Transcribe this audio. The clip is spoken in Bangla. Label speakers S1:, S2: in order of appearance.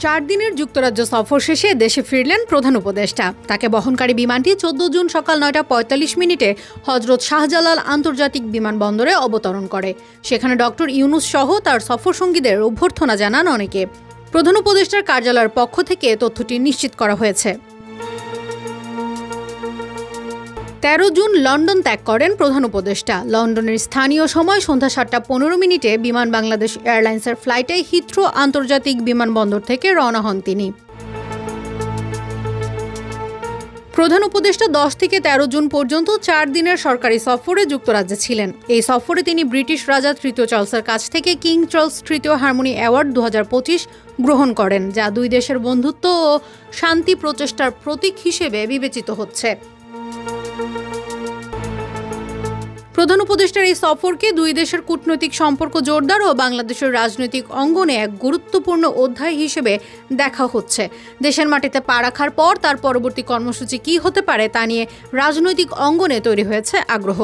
S1: 4 দিনের যুক্তরাজ্য সফর শেষে দেশে ফিরলেন প্রধান উপদেষ্টা। তাকে বহনকারী বিমানটি 14 জুন সকাল 9:45 হজরত শাহজালাল আন্তর্জাতিক বিমানবন্দরে অবতরণ করে। সেখানে ডক্টর ইউনূস সহ তার সফরসঙ্গীদের অভ্যর্থনা জানান অনেকে। প্রধান উপদেষ্টার কার্যালয়ের পক্ষ থেকে তথ্যটি নিশ্চিত করা হয়েছে। 13 জুন লন্ডন ত্যাগ করেন প্রধান উপদেষ্টা। লন্ডনের স্থানীয় সময় সন্ধ্যা 7:15 বিমান বাংলাদেশ এয়ারলাইন্সের ফ্লাইটে হিথ্রো আন্তর্জাতিক বিমানবন্দর থেকে রওনা হন তিনি। প্রধান উপদেষ্টা 10 থেকে 13 জুন পর্যন্ত 4 দিনের সরকারি সফরে যুক্তরাজ্যে ছিলেন। এই সফরে তিনি ব্রিটিশ রাজা তৃতীয় চার্লসের কাছ থেকে কিং চার্লস তৃতীয় হারমোনি অ্যাওয়ার্ড 2025 গ্রহণ করেন, যা দুই দেশের বন্ধুত্ব ও শান্তি প্রচেষ্টার প্রতীক হিসেবে বিবেচিত হচ্ছে। প্রধান উপদেষ্টার এই সফরকে দুই দেশের কূটনৈতিক সম্পর্ক জোরদার ও বাংলাদেশের রাজনৈতিক অঙ্গনে এক গুরুত্বপূর্ণ অধ্যায় হিসেবে দেখা হচ্ছে। দেশের মাটিতে পা রাখার পর তার পরবর্তী কর্মসূচি কী হতে পারে তা নিয়ে রাজনৈতিক অঙ্গনে তৈরি হয়েছে আগ্রহ।